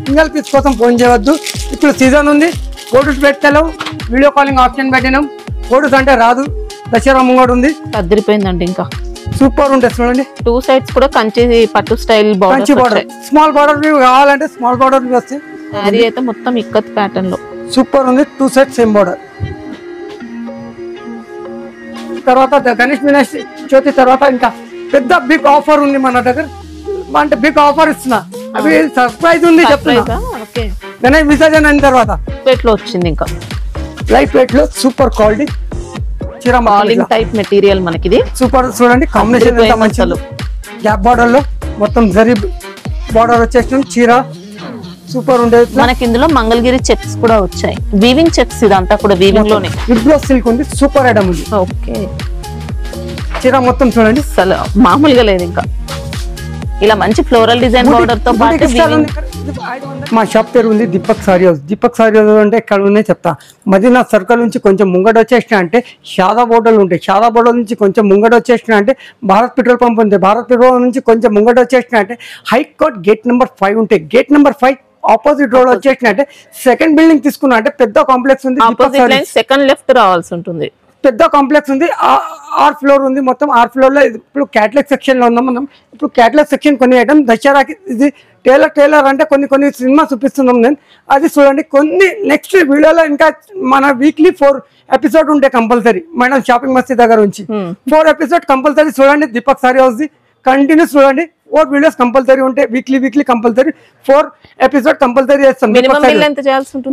Single piece కోసం phone చేయవద్దు. ఇప్పుడు సీజన్ ఉంది, ఫోటోస్ పెట్టలేవు, వీడియో కాలింగ్ ఆప్షన్ పెట్టినాం. ఫోటోస్ అంటే రాదు, దసరా ముంగడు ఉంది, అదిరిపోయిందండి. ఇంకా సూపర్ ఉంటుంది చూడండి. 2 సైడ్స్ కూడా కంచి పట్టు style Kanchi border, small border కావాలంటే స్మాల్ బార్డర్ వస్తాయి. శారీ అయితే మొత్తం ఇక్కత్ ప్యాటర్న్ లో సూపర్ ఉంది. 2 సైడ్ సేమ్ బార్డర్. తర్వాత గణేష్ వినాయక చవితి తర్వాత ఇంకా పెద్ద బిగ్ ఆఫర్ ఉంది మన దగ్గర. అంటే బిగ్ ఆఫర్ ఇస్తున్నా, అవి సర్ప్రైజ్ ఉంది చెప్తున్నా. గణేష్ విసర్జన అయిన తర్వాత వెయిట్ లో వచ్చింది. ఇంకా లైట్ వెయిట్ లో సూపర్ క్వాలిటీ చీర, మాలింగ్ టైప్ మెటీరియల్ మనకి సూపర్. చూడండి కాంబినేషన్ ఎంత మంచిది. గ్యాప్ బార్డర్ లో మొత్తం జరీ బార్డర్ వచ్చేసి చీర సూపర్ ఉండేది. మనకి ఇందులో మంగళగిరి చెక్స్ కూడా వచ్చాయి, వీవింగ్ చెక్స్. ఇదంతా కూడా వీవింగ్ లోనే. విబ్రో సిల్క్ ఉంది, సూపర్ ఐటమ్ ఉంది. ఓకే, చీర మొత్తం చూడండి అసలు మామూలుగా లేదు. ఇంకా ఇలా మంచి ఫ్లోరల్ డిజైన్ బార్డర్ తో పాటు మా షాప్ పేరు ఉంది Deepak sorry house. Deepak sorry house అంటే ఎక్కడ ఉన్నాయి చెప్తా. మదీనా సర్కిల్ నుంచి కొంచెం ముంగట వచ్చేసిన అంటే షాదా బోర్డర్లు ఉంటాయి. షాదా బోర్డర్ నుంచి కొంచెం ముంగట వచ్చేసిన అంటే భారత్ పెట్రోల్ పంప్ ఉంది. భారత్ పెట్రోల్ నుంచి కొంచెం ముంగట వచ్చేసిన అంటే హైకోర్ట్ గేట్ నెంబర్ 5 ఉంటాయి. గేట్ నెంబర్ 5 ఆపోజిట్ రోడ్ వచ్చేసిన అంటే సెకండ్ బిల్డింగ్ తీసుకున్నా అంటే పెద్ద కాంప్లెక్స్ ఉంది. సెకండ్ లెఫ్ట్ రావాల్సి ఉంటుంది. పెద్ద కాంప్లెక్స్ ఉంది. 6 ఫ్లోర్ ఉంది. మొత్తం 6 ఫ్లోర్ లో ఇప్పుడు క్యాటలాగ్ సెక్షన్ లో ఉన్నాం మనం. ఇప్పుడు క్యాటలాగ్ సెక్షన్ కొన్ని ఐటమ్ దసరాకి ఇది టైలర్ అంటే కొన్ని సినిమా చూపిస్తున్నాం నేను. అది చూడండి. కొన్ని నెక్స్ట్ వీడియోలో ఇంకా మన వీక్లీ 4 ఎపిసోడ్ ఉంటాయి కంపల్సరీ. మేడం షాపింగ్ మస్తీ దగ్గర నుంచి 4 ఎపిసోడ్ కంపల్సరీ చూడండి. Deepak sorry house the continuous చూడండి. 4 వీడియోస్ కంపల్సరీ ఉంటాయి. వీక్లీ కంపల్సరీ 4 ఎపిసోడ్ కంపల్సరీ చేస్తాం.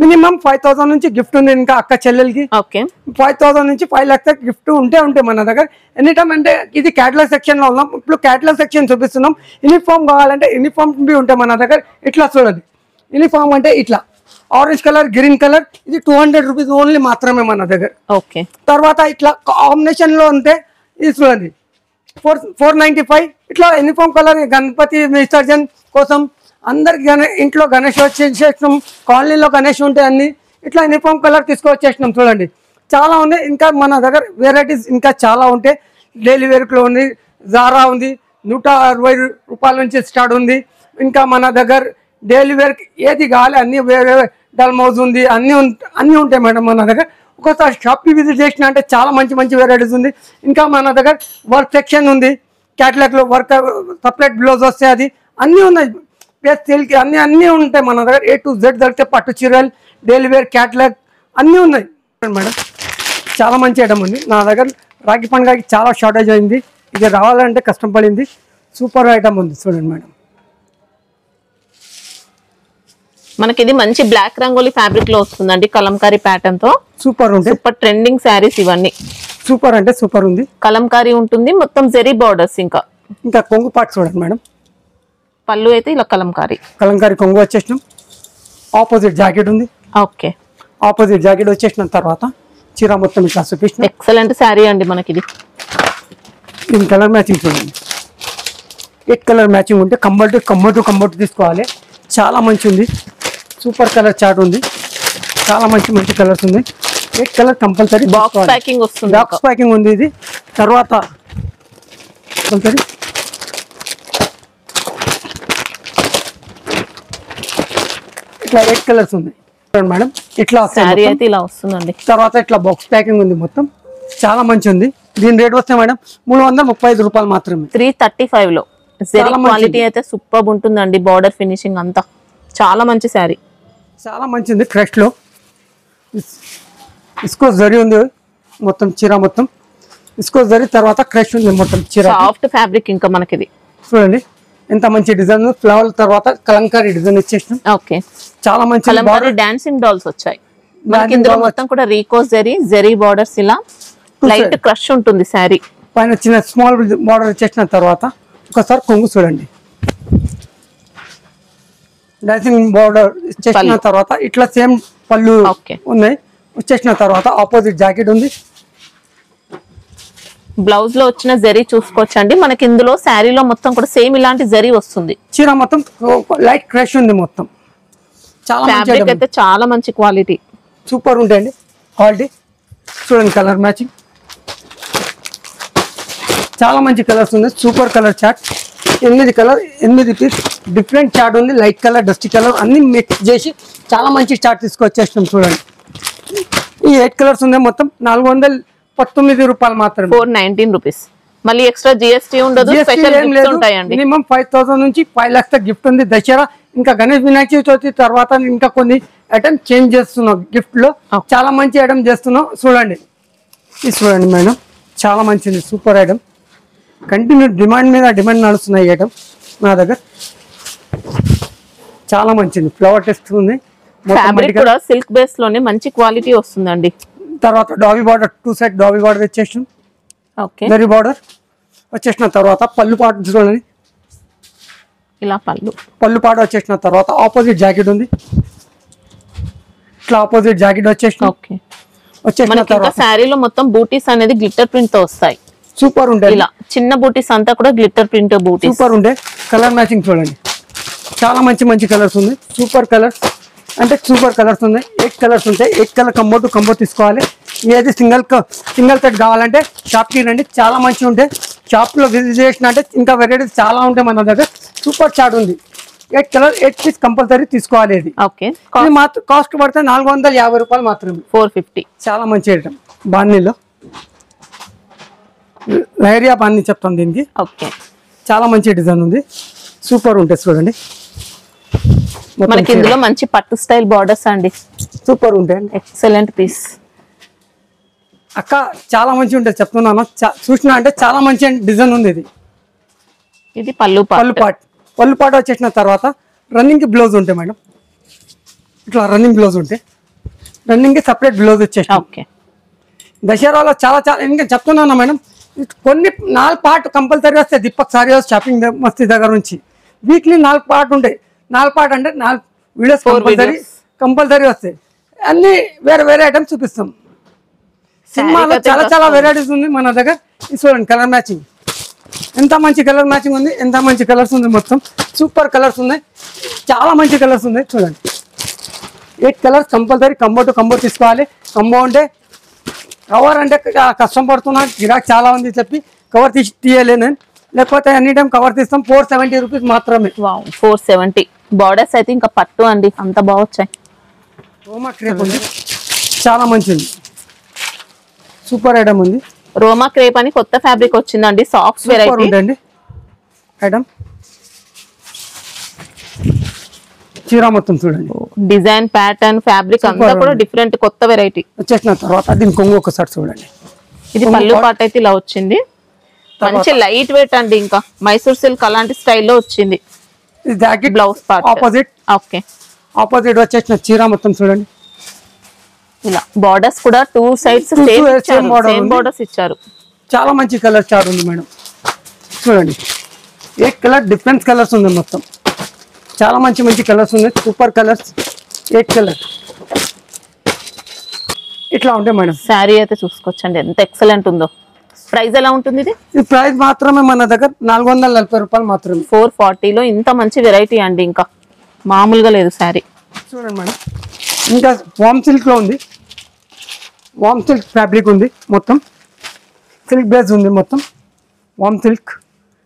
మినిమం 5,000 నుంచి గిఫ్ట్ ఉంది. ఇంకా అక్క చెల్లెలకి 5,000 నుంచి 5 lakhs గిఫ్ట్ ఉంటాయి మన దగ్గర ఎనీ టైమ్. అంటే ఇది క్యాటలాగ్ సెక్షన్ లో ఉన్నాం. ఇప్పుడు క్యాటలాగ్ సెక్షన్ చూపిస్తున్నాం. యూనిఫామ్ కావాలంటే యూనిఫామ్ బి ఉంటాయి మన దగ్గర. ఇట్లా చూడండి, యూనిఫామ్ అంటే ఇట్లా ఆరెంజ్ కలర్, గ్రీన్ కలర్. ఇది 200 రూపీస్ ఓన్లీ మాత్రమే మన దగ్గర. ఓకే, తర్వాత ఇట్లా కాంబినేషన్ లో ఉంటే ఇది చూడండి 495. ఇట్లా యూనిఫామ్ కలర్ గణపతి విసర్జన్ కోసం అందరికి ఇంట్లో గణేష్ వచ్చేసినాం. కాలనీలో గణేష్ ఉంటాయి అన్ని. ఇట్లా యూనిఫామ్ కలర్ తీసుకొచ్చేసినాం చూడండి. చాలా ఉంది. ఇంకా మన దగ్గర వెరైటీస్ ఇంకా చాలా ఉంటాయి. డైలీ వేర్లో ఉంది, జారా ఉంది, 160 రూపాయల నుంచి స్టార్ట్ ఉంది. ఇంకా మన దగ్గర డైలీ వేర్ ఏది కావాలి అన్ని వేరే డల్మౌజ్ ఉంది, అన్నీ ఉంటాయి మేడం మన దగ్గర. ఒకసారి షాప్కి విజిట్ చేసిన అంటే చాలా మంచి వెరైటీస్ ఉంది. ఇంకా మన దగ్గర వర్క్ సెక్షన్ ఉంది. క్యాటలాగ్లో వర్క్ సపరేట్ బ్లౌజ్ వస్తాయి. అది అన్నీ ఉన్నాయి. ప్లస్ సిల్క్ అన్నీ ఉంటాయి మన దగ్గర. A to Z దొరికితే పట్టు చీరలు, డైలీ వేర్, క్యాటలాగ్ అన్నీ ఉన్నాయి మేడం. చాలా మంచి ఐటమ్ ఉంది నా దగ్గర. రాఖీ పండుగకి చాలా షార్టేజ్ అయింది. ఇది రావాలంటే కష్టం పడింది. సూపర్ ఐటమ్ ఉంది చూడండి మేడం. మనకి ఇది మంచి బ్లాక్ రంగోలీ ఫ్యాబ్రిక్ లో వస్తుందండి, కలంకారీ ప్యాటర్న్ తో. సూపర్ ఉంది. సూపర్ ట్రెండింగ్ శారీస్ ఇవన్నీ. సూపర్ అంటే సూపర్ ఉంది. కలంకారీ ఉంటుంది, మొత్తం జెరీ బార్డర్స్. ఇంకా కొంగు పార్ట్ చూడండి మేడం. పళ్ళు అయితే ఇలా కలంకారీ కొంగు వచ్చేసినాం. ఆపోజిట్ జాకెట్ ఉంది. ఓకే, ఆపోజిట్ జాకెట్ వచ్చేసిన తర్వాత చీర మొత్తం ఇట్లా చూపించిన ఎక్సలెంట్ శారీ అండి. మనకి ఇది కలర్ మ్యాచింగ్ చూడండి. 8 కలర్ మ్యాచింగ్ ఉంటే కంబర్ట్ తీసుకోవాలి. చాలా మంచి ఉంది. సూపర్ కలర్ చార్ట్ ఉంది. చాలా మంచి కలర్స్ ఉంది. 8 కలర్ కంపల్సరీ. బాక్స్ ప్యాకింగ్ వస్తుంది. బాక్స్ ప్యాకింగ్ ఉంది ఇది. తర్వాత కంపల్సరీ ఇట్లా 8 కలర్స్ ఉంది మేడం. ఇట్లా శారీ అయితే ఇలా వస్తుందండి. తర్వాత ఇట్లా బాక్స్ ప్యాకింగ్ ఉంది మొత్తం. చాలా మంచి ఉంది. దీని రేట్ వస్తే మేడం 335 రూపాయలు మాత్రమే. 335 లో క్వాలిటీ అయితే సూపర్ ఉంటుందండి. బార్డర్ ఫినిషింగ్ అంతా చాలా మంచి శారీ. చాలా మంచిది. క్రష్ లో ఇస్కో జరీ ఉంది మొత్తం. చీర మొత్తం ఇస్కో జరీ, తర్వాత క్రష్ ఉంది మొత్తం చీర. Soft fabric. ఇంకా మనకి చూడండి ఎంత మంచి డిజైన్. ఫ్లవర్ తర్వాత కలంకారీ డిజైన్ ఇచ్చేసినాం. ఓకే, చాలా మంచి కలంకారీ డాన్సింగ్ డాల్స్ వచ్చాయి మనకి. ఇందులో మొత్తం కూడా రీకోస్ జరీ బార్డర్స్. ఇలా లైట్ క్రష్ ఉంటుంది శారీ పైన. చిన్న స్మాల్ బార్డర్ ఇచ్చేసిన తర్వాత ఒకసారి కొంగు చూడండి. డాన్సింగ్ బార్డర్ ఇచ్చేసిన తర్వాత ఇట్లా సేమ్ పళ్ళు ఉన్నాయి. వచ్చేసిన తర్వాత ఆపోజిట్ జాకెట్ ఉంది. బ్లౌజ్ లో వచ్చిన జరీ చూసుకోవచ్చండి. మనకి ఇందులో శారీలో మొత్తం కూడా సేమ్ ఇలాంటి జరీ వస్తుంది. చీర మొత్తం లైట్ క్రష్ ఉంది మొత్తం. చాలా ఫ్యాబ్రిక్ అయితే చాలా మంచి క్వాలిటీ. సూపర్ ఉంటాయండి క్వాలిటీ. చూడండి కలర్ మ్యాచింగ్. చాలా మంచి కలర్స్ ఉన్నాయి. Super colour chart. 8 colour 8 piece different chart ఉంది. లైట్ కలర్, డస్టీ కలర్ అన్ని మిక్స్ చేసి చాలా మంచి చార్ట్ తీసుకొచ్చేసినాం చూడండి. ఈ 8 కలర్స్ ఉన్నాయి. మొత్తం 419 రూపాయలు మాత్రమే. 419 రూపీస్. మళ్ళీ ఎక్స్ట్రా జిఎస్టీ ఉండదు. స్పెషల్ గిఫ్ట్స్ ఉంటాయండి. మినిమం 5000 నుంచి 5 lakhs గిఫ్ట్ ఉంది. దసరా ఇంకా గణేష్ వినాయక చవితి తర్వాత ఇంకా కొన్ని ఐటమ్ చేంజ్ చేస్తున్నాం. గిఫ్ట్ లో చాలా మంచి ఐటమ్ చేస్తున్నాం చూడండి. ఇది చూడండి మేడం, చాలా మంచిది. Super item. కంటిన్యూ డిమాండ్ మీద డిమాండ్ నడుస్తున్నాయి ఐటమ్ నా దగ్గర. చాలా మంచిది. ఫ్లవర్ టెస్ట్ ఉంది. ఫ్యాబ్రిక్ కూడా సిల్క్ బేస్ లోనే మంచి క్వాలిటీ వస్తుందండి. తర్వాత dobby border 2 side dobby border వచ్చేసాం. ఓకే, జరీ బార్డర్ వచ్చేసిన తర్వాత పళ్ళు పాటు చూడండి. ఇలా పళ్ళు పాటు వచ్చేసిన తర్వాత ఆపోజిట్ జాకెట్ ఉంది. ఇట్లా ఆపోజిట్ జాకెట్ వచ్చేసిన. ఓకే, వచ్చేసిన తర్వాత శారీలో మొత్తం బూటీస్ అనేది గ్లిటర్ ప్రింట్ తో వస్తాయి. సూపర్ ఉంటాయి. ఇలా చిన్న బూటీస్ అంతా కూడా గ్లిటర్ ప్రింట్ బూటీస్. సూపర్ ఉండే. కలర్ మ్యాచింగ్ చూడండి, చాలా మంచి కలర్స్ ఉంది. సూపర్ కలర్స్ అంటే సూపర్ కలర్స్ ఉన్నాయి. 8 కలర్స్ ఉంటాయి. 8 కలర్ కంబో తీసుకోవాలి. ఏది సింగిల్ సెట్ కావాలంటే షాప్కి రండి, చాలా మంచిగా ఉంటాయి. షాప్లో విజిట్ చేసిన అంటే ఇంకా వెరైటీస్ చాలా ఉంటాయి మన దగ్గర. సూపర్ చార్ట్ ఉంది. 8 కలర్ 8 పీస్ కంపల్సరీ తీసుకోవాలి. ఇది ఓకే, మాత్రం కాస్ట్ పడితే 450 రూపాయలు మాత్రమే. 450. చాలా మంచి ఐటమ్. బాన్నీలో లైరియా బాన్నీ చెప్తాం దీనికి. ఓకే, చాలా మంచి డిజైన్ ఉంది. సూపర్ ఉంటుంది చూడండి. మనకి ఇందులో మంచి పట్టు స్టైల్ బార్డర్స్ అండి. సూపర్ ఉంటాయి. Excellent piece. అక్క చాలా మంచి ఉంటుంది చెప్తున్నాను. చూసినా అంటే చాలా మంచి డిజైన్ ఉంది. ఇది పళ్ళు పాటు వచ్చేసిన తర్వాత రన్నింగ్ కి బ్లౌజ్ ఉంటాయి మేడం. ఇట్లా రన్నింగ్ బ్లౌజ్ ఉంటాయి. రన్నింగ్ కి సపరేట్ బ్లౌజ్ వచ్చేసి. ఓకే, దసరాలో చాలా ఇంకా చెప్తున్నాను మేడం. కొన్ని 4 పార్ట్ కంపల్సరీ వస్తాయి. దీపక్ సారీ హౌస్ షాపింగ్ మస్తీ దగ్గర నుంచి వీక్లీ 4 పార్ట్ ఉంటాయి. 4 పార్ట్ అంటే 4 వీడియోస్ కంపల్సరీ వస్తాయి. అన్ని వేరే ఐటమ్స్ చూపిస్తాం. సినిమాలో చాలా వెరైటీస్ ఉంది మన దగ్గర. చూడండి కలర్ మ్యాచింగ్ ఎంత మంచి కలర్ మ్యాచింగ్ ఉంది. ఎంత మంచి కలర్స్ ఉంది. మొత్తం సూపర్ కలర్స్ ఉన్నాయి. చాలా మంచి కలర్స్ ఉన్నాయి చూడండి. 8 కలర్స్ కంపల్సరీ కంబో తీసుకోవాలి. కంబో అంటే కవర్ అంటే కష్టం పడుతున్నా, గిరాక్ చాలా ఉంది చెప్పి కవర్ తీయలే నేను. లేకపోతే ఎనీ టైం కవర్ తీస్తాం. 470 రూపీస్ మాత్రమే. 470. బార్డర్స్ అయితే ఇంకా పట్టు అండి, అంత బాగా వచ్చాయి. రోమా క్రేప్ ఉంది, చాలా మంచిది. సూపర్ ఐటమ్ ఉంది. రోమా క్రేప్ అని కొత్త ఫ్యాబ్రిక్ వచ్చిందండి. సాఫ్ట్ వెరైటీ అండి. ఐటమ్ చీర మొత్తం చూడండి. డిజైన్ ప్యాటర్న్ ఫ్యాబ్రిక్ అంతా కూడా డిఫరెంట్ కొత్త వెరైటీ వచ్చేసిన తర్వాత దీని కొంగు ఒకసారి చూడండి. ఇది పళ్ళు పాట అయితే ఇలా వచ్చింది. మంచి లైట్ వెయిట్ అండి. ఇంకా మైసూర్ సిల్క్ అలాంటి స్టైల్లో వచ్చింది. Jacket blouse part opposite. Okay, opposite వచ్చేసిన చీర మొత్తం చూడండి. ఇలా బార్డర్స్ కూడా 2 సైడ్స్ సేమ్ బార్డర్స్ ఇచ్చారు. చాలా మంచి కలర్ చార్ట్ ఉంది మేడం. చూడండి 8 కలర్ డిఫరెంట్ కలర్స్ ఉంది. మొత్తం చాలా మంచి కలర్స్ ఉన్నాయి. Super colours. 8 కలర్ ఇట్లా ఉంటాయి మేడం. శారీ అయితే చూసుకోవచ్చండి ఎంత ఎక్సలెంట్ ఉందో. ప్రైస్ ఎలా ఉంటుంది? ఈ ప్రైస్ మాత్రమే మన దగ్గర 440 రూపాయలు మాత్రమే. 440లో ఇంత మంచి వెరైటీ అండి. ఇంకా మామూలుగా లేదు శారీ. చూడండి మేడం, ఇంకా వామ్ సిల్క్ లో ఉంది. వామ్ సిల్క్ ఫ్యాబ్రిక్ ఉంది. మొత్తం సిల్క్ బేస్ ఉంది. మొత్తం వామ్ సిల్క్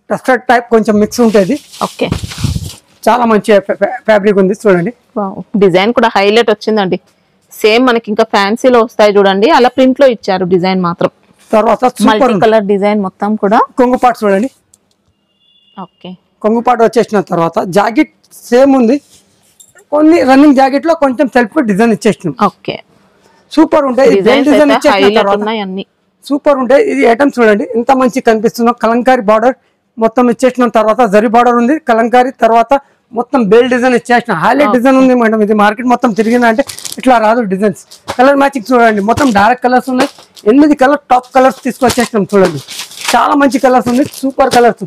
టస్టర్డ్ టైప్ కొంచెం మిక్స్ ఉంటుంది. ఓకే, చాలా మంచి ఫ్యాబ్రిక్ ఉంది. చూడండి డిజైన్ కూడా హైలైట్ వచ్చిందండి. సేమ్ మనకి ఇంకా ఫ్యాన్సీలో వస్తాయి చూడండి, అలా ప్రింట్ లో ఇచ్చారు డిజైన్ మాత్రం. తర్వాత మల్టీ కలర్ డిజైన్ మొత్తం కూడా. కొంగుపాటు చూడండి. ఓకే, కొంగుపాటు వచ్చేసిన తర్వాత జాకెట్ సేమ్ ఉంది. కొన్ని రన్నింగ్ జాకెట్ లో కొంచెం సెల్ఫ్ డిజైన్ ఇచ్చేసినాం. ఓకే, సూపర్ ఉంటాయి. డిజైన్ అన్ని సూపర్ ఉంటాయి. ఇది ఐటమ్ చూడండి ఎంత మంచి కనిపిస్తుందో. కలంకారీ బార్డర్ మొత్తం ఇచ్చేసిన తర్వాత జరీ బార్డర్ ఉంది. కలంకారీ తర్వాత మొత్తం బేల్ డిజైన్ ఇచ్చేసిన హైలైట్ డిజైన్ ఉంది మేడం. ఇది మార్కెట్ మొత్తం తిరిగిందంటే ఇట్లా రాదు డిజైన్స్. కలర్ మ్యాచింగ్ చూడండి. మొత్తం డార్క్ కలర్స్ ఉన్నాయి. 8 కలర్ టాప్ కలర్స్ తీసుకొచ్చేసినాం చూడండి. చాలా మంచి కలర్స్ ఉంది. సూపర్ కలర్స్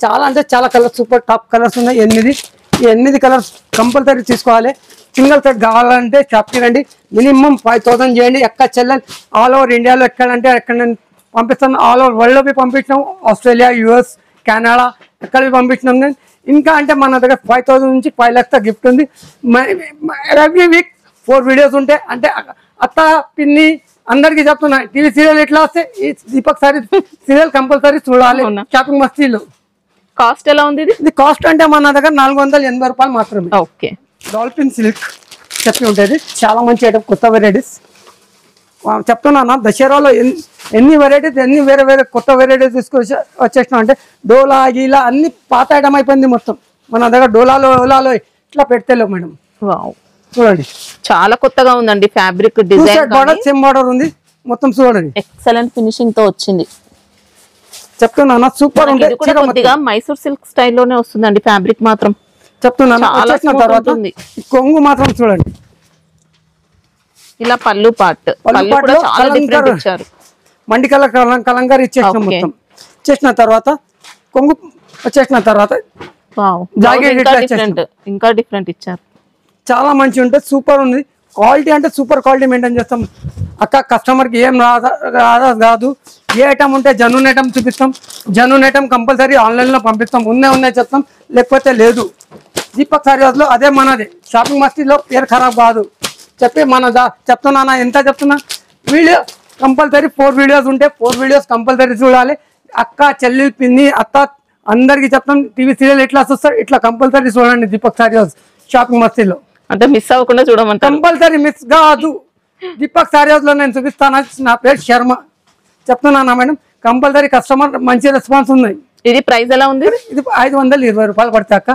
చాలా అంటే చాలా కలర్స్ సూపర్ టాప్ కలర్స్ ఉన్నాయి. 8 ఈ 8 కలర్స్ కంపల్సరీ తీసుకోవాలి. సింగిల్ సెట్ కావాలంటే షాప్కి రండి. మినిమం 5000 చేయండి. ఎక్కడ చెల్లెలు ఆల్ ఓవర్ ఇండియాలో ఎక్కడంటే ఎక్కడ నేను పంపిస్తాను. ఆల్ ఓవర్ వరల్డ్లో పంపించినాం. ఆస్ట్రేలియా, యుఎస్, కెనడా ఎక్కడికి పంపించినాం. నేను ఇంకా అంటే మన దగ్గర 5000 నుంచి 5 lakhs గిఫ్ట్ ఉంది. ఎవ్రీ వీక్ 4 వీడియోస్ ఉంటాయి. అంటే అత్త పిన్ని అందరికీ చెప్తున్నా, టీవీ సీరియల్ ఎట్లా వస్తే ఈ దీపక్ సారీ సీరియల్ కంపల్సరీ చూడాలి. షాపింగ్ మస్తీలో కాస్ట్ ఎలా ఉంది ఇది కాస్ట్ అంటే మన దగ్గర 480 రూపాయలు మాత్రమే. ఓకే. డాల్ఫిన్ సిల్క్ చెప్పి ఉంటుంది, చాలా మంచి ఐటమ్, కొత్త వెరైటీస్ చెప్తున్నా. దసరాలో ఎన్ని వెరైటీస్, ఎన్ని వేరే వేరే కొత్త వెరైటీస్ తీసుకొచ్చి వచ్చేసినా అంటే డోలా గీలా అన్ని పాత ఐటమ్ అయిపోయింది మొత్తం మన దగ్గర. డోలాలో ఓలాలో ఇట్లా పెడతలేవు మేడం. చూడండి చాలా కొత్తగా ఉందండి fabric design. Border same border ఉంది మొత్తం. చూడండి ఎక్సలెంట్ ఫినిషింగ్ తో వచ్చింది చెప్తున్నా. సూపర్ ఉంటుంది. కొద్దిగా మైసూర్ సిల్క్ స్టైల్లోనే వస్తుందండి ఫ్యాబ్రిక్ మాత్రం. చెప్తున్నాను. వచ్చేసిన తర్వాత కొంగు మాత్రం చూడండి ఇలా పళ్ళు పార్ట్ చాలా డిఫరెంట్ ఇచ్చారు. మండి కలర్ కలంకారీ ఇచ్చేసిన మొత్తం. చేసిన తర్వాత కొంగు వచ్చేసిన తర్వాత ఇంకా డిఫరెంట్ ఇచ్చారు. చాలా మంచి ఉంటుంది. సూపర్ ఉంది. క్వాలిటీ అంటే సూపర్ క్వాలిటీ మెయింటైన్ చేస్తాం అక్క. కస్టమర్ కి ఏం రాదా కాదు. ఏ ఐటమ్ ఉంటే జెన్యూన్ ఐటమ్ చూపిస్తాం. జెన్యూన్ ఐటమ్ కంపల్సరీ ఆన్లైన్ లో పంపిస్తాం. ఉన్నాయి చెప్తాం, లేకపోతే లేదు. దీపక్ సారీస్ లో అదే మనది. షాపింగ్ మస్తీలో పేరు ఖరాబ్ కాదు చెప్పి మన చెప్తున్నా. ఎంత చెప్తున్నా, వీడియో కంపల్సరీ 4 వీడియోస్ ఉంటే 4 వీడియోస్ కంపల్సరీ చూడాలి. అక్క చెల్లి పిన్ని అత్త అందరికి చెప్తాం. టీవీ సీరియల్ ఎట్లా చూస్తారు ఇట్లా కంపల్సరీ చూడండి. దీపక్ సారీస్ షాపింగ్ మస్తీలో అంటే మిస్ అవ్వకుండా చూడమంటే కంపల్సరీ మిస్ కాదు. దీపక్ సారీస్ లో నేను చూపిస్తాను. నా పేరు శర్మ చెప్తున్నానా మేడం. కంపల్సరీ కస్టమర్ మంచి రెస్పాన్స్ ఉంది. ఇది ప్రైస్ ఎలా ఉంది? ఇది 520 రూపాయలు పడతాక.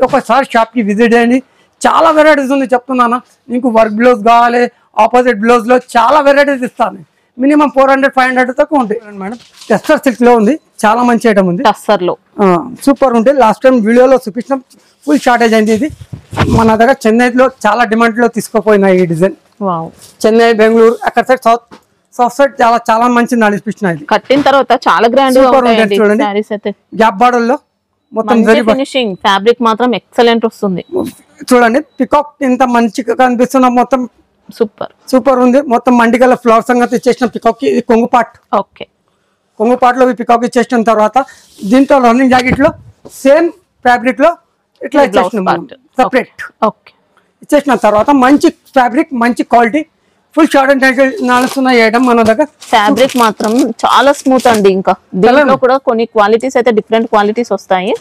ఒకసారి షాప్ కి విజిట్ చేయండి. చాలా వెరైటీస్ ఉంది చెప్తున్నానా. నీకు వర్క్ బ్లౌజ్ కావాలి, ఆపోజిట్ బ్లౌజ్ లో చాలా వెరైటీస్ ఇస్తాను. మినిమం 400-500 తక్కువ ఉంటాయి మేడం. టెస్టర్ సిల్క్ లో ఉంది, చాలా మంచి ఐటమ్ ఉంది. టెస్టర్ లో సూపర్ ఉంటాయి. లాస్ట్ టైం వీడియోలో చూపించిన ఫుల్ షార్టేజ్ అయింది. ఇది మన దగ్గర చెన్నైలో చాలా డిమాండ్ లో తీసుకుపోయినా ఈ డిజైన్. చెన్నై, బెంగళూరు అక్కడ సైడ్ సౌత్ సైడ్ చాలా మంచి నడిపిస్తున్నాయి. కట్టిన తర్వాత చాలా గ్రాండ్ చూడండి. గ్యాప్ బార్డర్ లో మొత్తం ఫినిషింగ్ ఫ్యాబ్రిక్ మాత్రం ఎక్సలెంట్ వస్తుంది. చూడండి పికాక్ ఇంత మంచిగా కనిపిస్తున్న మొత్తం సూపర్ ఉంది. మొత్తం మండిగల ఫ్లవర్ సంగతి ఇచ్చేసిన పికాక్ కి కొంగు పార్ట్. ఓకే. కొంగు పార్ట్ లో పికాక్ ఇచ్చేసిన తర్వాత దీంట్లో రన్నింగ్ జాకెట్ లో సేమ్ ఫ్యాబ్రిక్ లో ఇట్లా ఇచ్చేసిన సెపరేట్ ఇచ్చేసిన తర్వాత మంచి ఫ్యాబ్రిక్, మంచి క్వాలిటీ, ఫుల్ షార్ట్ అండ్ నడుస్తున్న ఐటమ్ మన దగ్గర. ఫ్యాబ్రిక్ మాత్రం చాలా స్మూత్ అండి. ఇంకా దీనిలో కూడా కొన్ని క్వాలిటీస్ అయితే డిఫరెంట్ క్వాలిటీస్ వస్తాయి.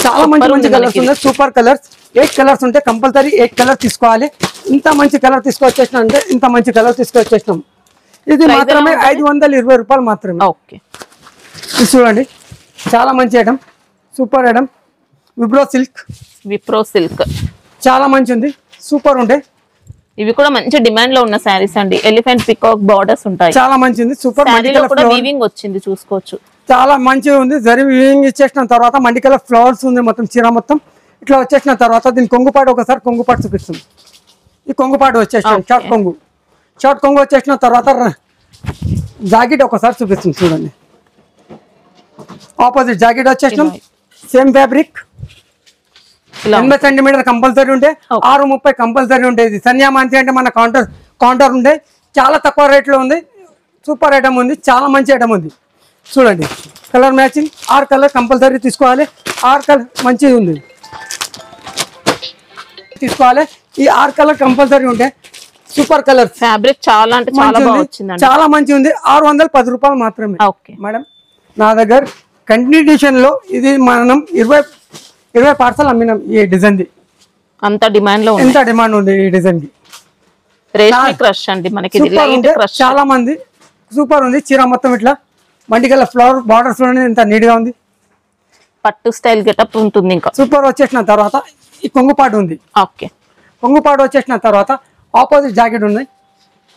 చాలా మంచి కలర్స్ ఉన్నాయి. సూపర్ కలర్స్ 8 కలర్స్ ఉంటే కంపల్సరీ 8 కలర్ తీసుకోవాలి. ఇంత మంచి కలర్ తీసుకొచ్చేసిన అంటే ఇంత మంచి కలర్ తీసుకొచ్చేసినాం. ఇది మాత్రమే 520 రూపాయలు మాత్రమే. ఓకే. ఇది చూడండి చాలా మంచి item, super item. Wipro silk చాలా మంచి ఉంది. సూపర్ ఉంటాయి. ఇవి కూడా మంచి డిమాండ్ లో ఉన్న శారీస్ అండి. ఎలిఫెంట్ పికాక్ బార్డర్స్ ఉంటాయి. చాలా మంచిది. సూపర్ వీవింగ్ వచ్చింది చూసుకోవచ్చు. చాలా మంచిగా ఉంది. జరి వీవింగ్ ఇచ్చేసిన తర్వాత మండికల ఫ్లవర్స్ ఉంది మొత్తం. చీర మొత్తం ఇట్లా వచ్చేసిన తర్వాత దీని కొంగుపాటు ఒకసారి కొంగుపాటు చూపిస్తుంది. ఈ కొంగుపాటు వచ్చేసిన షార్ట్ కొంగు వచ్చేసిన తర్వాత జాకెట్ ఒకసారి చూపిస్తుంది. చూడండి ఆపోజిట్ జాకెట్ వచ్చేసినాం. సేమ్ ఫ్యాబ్రిక్ 80 సెంటీమీటర్ కంపల్సరీ ఉంటే 630 కంపల్సరీ ఉంటాయి. సన్యామాంతి అంటే మన కౌంటర్ ఉంటే చాలా తక్కువ రేట్ లో ఉంది. సూపర్ ఐటమ్ ఉంది. చాలా మంచి ఐటమ్ ఉంది. చూడండి కలర్ మ్యాచింగ్ 6 కలర్ కంపల్సరీ తీసుకోవాలి. 6 కలర్ మంచిది ఉంది తీసుకోవాలి. ఈ 6 కలర్ కంపల్సరీ ఉంటే సూపర్ కలర్. ఫ్యాబ్రిక్ చాలా అంటే చాలా మంచి ఉంది. 610 రూపాయలు మాత్రమే. మేడం నా దగ్గర కంటిన్యూషన్ లో ఇది మనం 20 పార్సల్ అమ్మినాం. ఈ డిజైన్ ది అంత డిమాండ్ లో ఎంత డిమాండ్ ఉంది ఈ డిజైన్ కి. క్రష్ అండి మనకి చాలా మంది. సూపర్ ఉంది. చీర మొత్తం ఇట్లా మండిగల ఫ్లవర్ బార్డర్స్ ఎంత నీట్ గా ఉంది. పట్టు స్టైల్ గెటప్ ఉంటుంది. ఇంకా సూపర్ వచ్చేసిన తర్వాత ఈ కొంగుపాటు ఉంది. ఓకే. కొంగుపాటు వచ్చేసిన తర్వాత ఆపోజిట్ జాకెట్ ఉంది.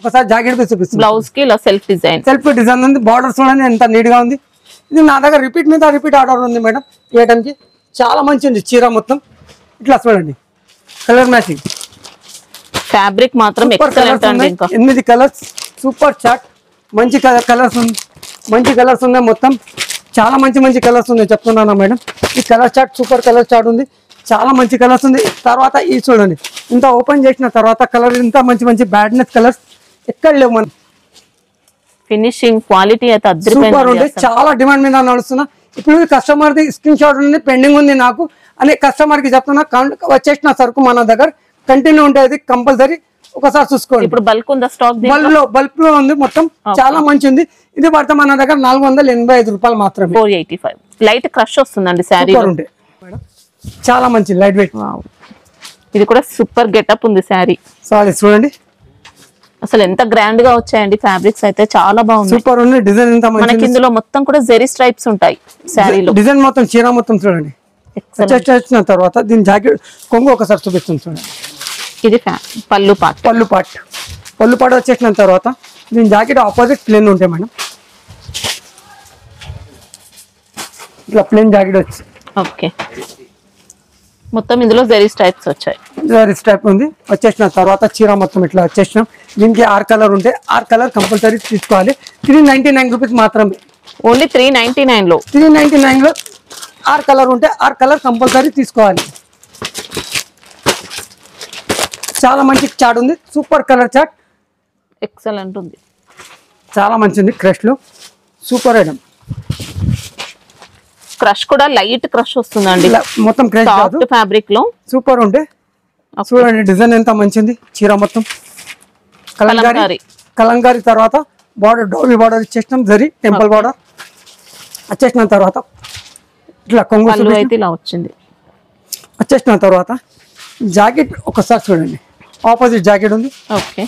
ఒకసారి జాకెట్ చూపిస్తుంది. బ్లౌజ్ కి ఇలా సెల్ఫ్ డిజైన్ ఉంది. బార్డర్స్ ఎంత నీట్ గా ఉంది. ఇది నా దగ్గర రిపీట్ మీద రిపీట్ ఆర్డర్ ఉంది మేడం. ఈ ఐటమ్ కి చాలా మంచి ఉంది. చీర మొత్తం ఇట్లా చూడండి కలర్ మ్యాచింగ్. ఫ్యాబ్రిక్ మాత్రం ఎక్సలెంట్ అండి. ఇంకా 8 కలర్స్ సూపర్ చార్ట్. మంచి కలర్స్ ఉంది. మంచి కలర్స్ ఉన్నాయి మొత్తం. చాలా మంచి కలర్స్ ఉన్నాయి చెప్తున్నాను మేడం. ఈ colour chart super colour chart ఉంది. చాలా మంచి కలర్స్ ఉంది. తర్వాత ఈ చూడండి ఇంత ఓపెన్ చేసిన తర్వాత కలర్ ఇంత మంచి బ్యాడ్నెస్ కలర్స్ ఎక్కడ లేవు. మన ఫినిషింగ్ క్వాలిటీ అయితే సూపర్ ఉంది. చాలా డిమాండ్ మీద నడుస్తున్నా. ఇప్పుడు కస్టమర్ ది స్క్రీన్ షాట్ ఉంది, పెండింగ్ ఉంది నాకు అనే కస్టమర్ కి చెప్తున్నా. వచ్చేసిన సరుకు మన దగ్గర కంటిన్యూ ఉంటుంది కంపల్సరీ. ఒకసారి చూసుకోండి. ఇప్పుడు బల్క్ ఉందా స్టాక్? బల్క్ లో ఉంది మొత్తం. చాలా మంచి ఉంది. ఇది పడితే మన దగ్గర 485 రూపాయలు మాత్రమే. 485. లైట్ క్రష్ వస్తుందండి శారీ. సూపర్ ఉంటాయి మేడం, చాలా మంచి లైట్ వెయిట్. ఇది కూడా సూపర్ గెటప్ ఉంది శారీ. సారీ చూడండి, అసలు ఎంత గ్రాండ్ గా వచ్చాయండి ఫ్యాబ్రిక్స్ అయితే, చాలా బాగుంది. సూపర్ ఉంది. డిజైన్ ఎంత మంచి, మనకి ఇందులో మొత్తం కూడా జెరీ స్ట్రైప్స్ ఉంటాయి శారీలో. డిజైన్ మొత్తం చీర మొత్తం చూడండి. వచ్చిన తర్వాత దీని జాకెట్ కొంగు ఒకసారి చూపిస్తుంది చూడండి. ఇది పళ్ళు పార్ట్. పళ్ళు పాటు వచ్చేసిన తర్వాత దీని జాకెట్ ఆపోజిట్ ప్లేన్ ఉంటాయి మేడం. ఇట్లా ప్లేన్ జాకెట్ వచ్చి ఓకే, మొత్తం ఇందులో జెరీ స్ట్రైప్స్ వచ్చాయి. జెరీ స్ట్రైప్ ఉంది. వచ్చేసిన తర్వాత చీర మొత్తం ఇట్లా వచ్చేసినాం. దీనికి 6 కలర్ ఉంటే 6 కలర్ కంపల్సరీ తీసుకోవాలి. 399 రూపీస్ మాత్రమే. ఓన్లీ 399 లో. 399 లో 6 కలర్ ఉంటే 6 కలర్ కంపల్సరీ తీసుకోవాలి. చాలా మంచి చాట్ ఉంది, సూపర్ కలర్ చాట్, ఎక్సలెంట్ ఉంది, చాలా మంచి ఉంది. క్రష్ లో సూపర్ ఐటమ్. క్రష్ కూడా లైట్ క్రష్ వస్తుందండి, మొత్తం క్రష్ కాదు, ఫ్యాబ్రిక్ లో సూపర్ ఉంటే. చూడండి డిజైన్ ఎంత మంచిది. చీర మొత్తం కలంకారీ తర్వాత బార్డర్ డోరీ బార్డర్ ఇచ్చేసినాం, జరీ టెంపుల్ బార్డర్ వచ్చేసిన తర్వాత ఇట్లా కొంగు అయితే ఇలా వచ్చింది. వచ్చేసిన తర్వాత జాకెట్ ఒకసారి చూడండి, ఆపోజిట్ జాకెట్ ఉంది. ఓకే,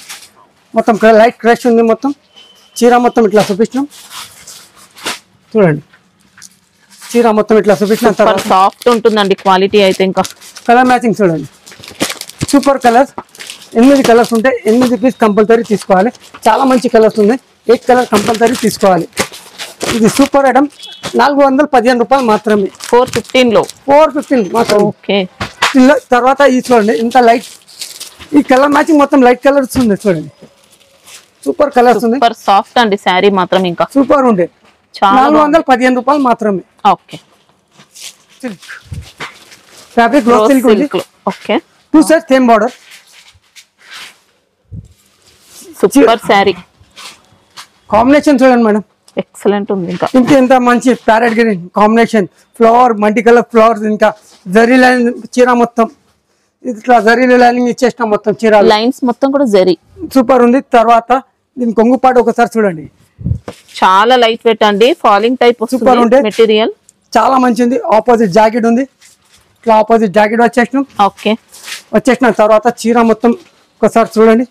మొత్తం లైట్ క్రష్ ఉంది. మొత్తం చీర మొత్తం ఇట్లా చూపించినాం చూడండి. చీర మొత్తం ఇట్లా చూపించిన తర్వాత సాఫ్ట్ ఉంటుందండి క్వాలిటీ అయితే. ఇంకా కలర్ మ్యాచింగ్ చూడండి, సూపర్ కలర్స్. 8 కలర్స్ ఉంటాయి, 8 పీస్ కంపల్సరీ తీసుకోవాలి. చాలా మంచి కలర్స్ ఉన్నాయి, 8 కలర్ కంపల్సరీ తీసుకోవాలి. ఇది సూపర్ ఐటమ్. 415 రూపాయలు మాత్రమే. 415 లో 415 మాత్రం. ఓకే, తర్వాత ఈ చూడండి ఇంత లైట్, ఈ కలర్ మ్యాచింగ్ మొత్తం లైట్ కలర్స్ ఉంది చూడండి. సూపర్ కలర్స్ ఉంది, సూపర్ సాఫ్ట్ అండి శారీ మాత్రం. ఇంకా సూపర్ ఉండే. 415 రూపాయలు మాత్రమే. ఓకే, సిల్క్ ఫ్యాబ్రిక్ లో silk. Okay, 2 side same border. Super sari combination చూడండి మేడం, ఎక్సలెంట్ ఉంది. ఇంకా ఎంత మంచి parrot green combination, flower multi colour flowers, ఇంకా జరీ లైన్ చీర మొత్తం ఇట్లా జరీ లైనింగ్ ఇచ్చేసిన మొత్తం చీర లైన్స్ మొత్తం కూడా జరీ సూపర్ ఉంది. తర్వాత దీని కొంగుపాటు ఒకసారి చూడండి, చాలా లైట్ వెయిట్ అండి, ఫాలింగ్ టైప్ సూపర్ ఉండే మెటీరియల్, చాలా మంచిది. ఆపోజిట్ జాకెట్ ఉంది, ఇట్లా ఆపోజిట్ జాకెట్ వచ్చేసినాం. ఓకే, వచ్చేసిన తర్వాత చీర మొత్తం ఒకసారి చూడండి.